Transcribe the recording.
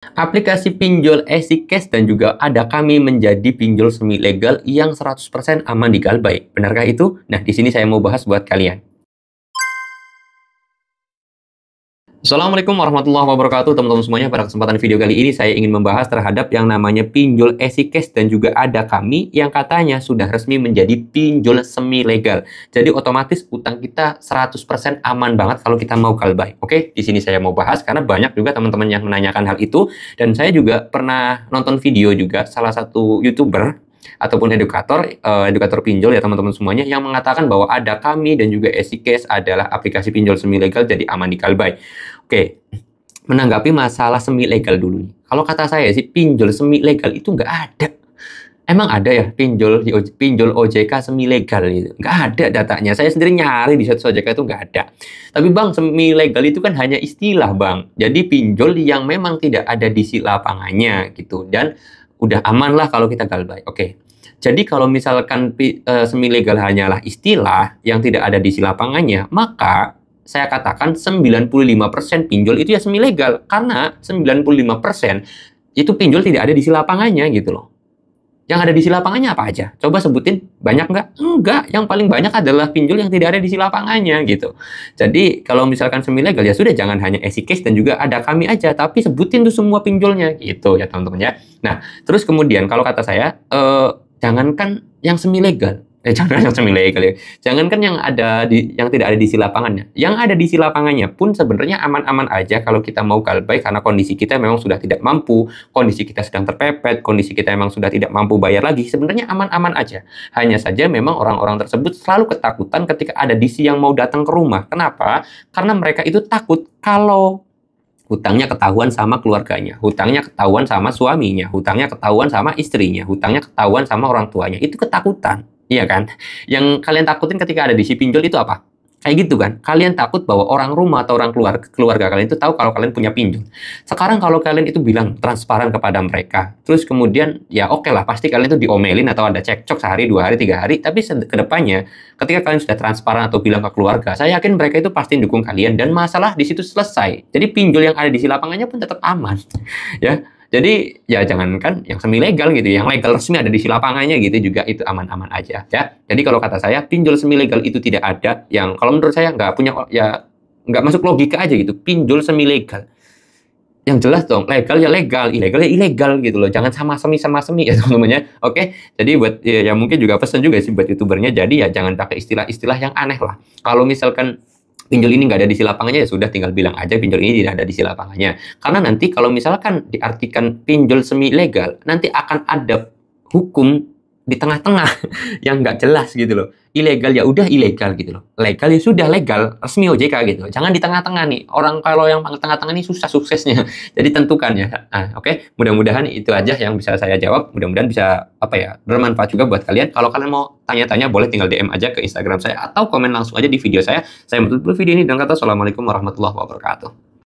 Aplikasi pinjol EasyCash dan juga ada kami menjadi pinjol semi legal yang 100% aman di Galbay. Benarkah itu? Nah, di sini saya mau bahas buat kalian. Assalamualaikum warahmatullahi wabarakatuh, teman-teman semuanya. Pada kesempatan video kali ini saya ingin membahas terhadap yang namanya pinjol EasyCash dan juga ada kami yang katanya sudah resmi menjadi pinjol semi legal. Jadi otomatis utang kita 100% aman banget kalau kita mau Galbay. Oke, di sini saya mau bahas karena banyak juga teman-teman yang menanyakan hal itu dan saya juga pernah nonton video juga salah satu YouTuber ataupun edukator pinjol ya teman-teman semuanya yang mengatakan bahwa ada kami dan juga EasyCash adalah aplikasi pinjol semi legal jadi aman di Galbay. Oke, menanggapi masalah semi legal dulu nih. Kalau kata saya sih pinjol semi legal itu nggak ada. Emang ada ya pinjol OJK semi legal itu? Nggak ada datanya. Saya sendiri nyari di situs OJK itu nggak ada. Tapi bang, semi legal itu kan hanya istilah bang. Jadi pinjol yang memang tidak ada di sisi lapangannya gitu. Dan udah aman lah kalau kita Galbay. Oke. Jadi kalau misalkan semi legal hanyalah istilah yang tidak ada di sisi lapangannya, maka saya katakan 95% pinjol itu ya semi legal. Karena 95% itu pinjol tidak ada di sisi lapangannya gitu loh. Yang ada di sisi lapangannya apa aja? Coba sebutin, banyak nggak? Enggak, yang paling banyak adalah pinjol yang tidak ada di sisi lapangannya gitu. Jadi kalau misalkan semi legal ya sudah, jangan hanya EasyCash dan juga ada kami aja, tapi sebutin tuh semua pinjolnya gitu ya teman-teman ya. Nah, terus kemudian kalau kata saya, jangankan yang semi legal, jangan yang semi legal ya. Jangankan yang tidak ada di sisi lapangannya. Yang ada di sisi lapangannya pun sebenarnya aman-aman aja kalau kita mau Galbay karena kondisi kita memang sudah tidak mampu, kondisi kita sedang terpepet, kondisi kita memang sudah tidak mampu bayar lagi. Sebenarnya aman-aman aja. Hanya saja memang orang-orang tersebut selalu ketakutan ketika ada DC yang mau datang ke rumah. Kenapa? Karena mereka itu takut kalau hutangnya ketahuan sama keluarganya, hutangnya ketahuan sama suaminya, hutangnya ketahuan sama istrinya, hutangnya ketahuan sama orang tuanya. Itu ketakutan. Iya kan? Yang kalian takutin ketika ada di si pinjol itu apa? Kayak gitu kan? Kalian takut bahwa orang rumah atau orang keluarga kalian itu tahu kalau kalian punya pinjol. Sekarang kalau kalian itu bilang transparan kepada mereka, terus kemudian ya oke lah, pasti kalian itu diomelin atau ada cekcok sehari, 2 hari, 3 hari, tapi ke depannya ketika kalian sudah transparan atau bilang ke keluarga, saya yakin mereka itu pasti dukung kalian dan masalah di situ selesai. Jadi pinjol yang ada di si lapangannya pun tetap aman. Ya. Jadi ya jangankan yang semi legal gitu, yang legal resmi ada di si lapangannya gitu juga itu aman-aman aja ya. Jadi kalau kata saya pinjol semi legal itu tidak ada, yang kalau menurut saya nggak punya ya nggak masuk logika aja gitu. Pinjol semi legal yang jelas dong, legal ya legal, ilegal ya ilegal gitu loh. Jangan sama semi ya teman-teman ya. Oke, jadi buat ya mungkin juga pesan juga sih buat youtubernya. Jadi ya jangan pakai istilah-istilah yang aneh lah. Kalau misalkan pinjol ini nggak ada di sisi lapangannya ya sudah, tinggal bilang aja pinjol ini tidak ada di sisi lapangannya. Karena nanti kalau misalkan diartikan pinjol semi legal, nanti akan ada hukum di tengah-tengah yang nggak jelas gitu loh. Ilegal ya udah ilegal gitu loh. Legal ya sudah legal, resmi OJK gitu. Jangan di tengah-tengah nih. Orang kalau yang tengah-tengah ini susah suksesnya. Jadi tentukan ya. Nah, oke. Mudah-mudahan itu aja yang bisa saya jawab. Mudah-mudahan bisa bermanfaat juga buat kalian. Kalau kalian mau tanya-tanya boleh tinggal DM aja ke Instagram saya atau komen langsung aja di video saya. Saya menutup video ini dengan kata assalamualaikum warahmatullahi wabarakatuh.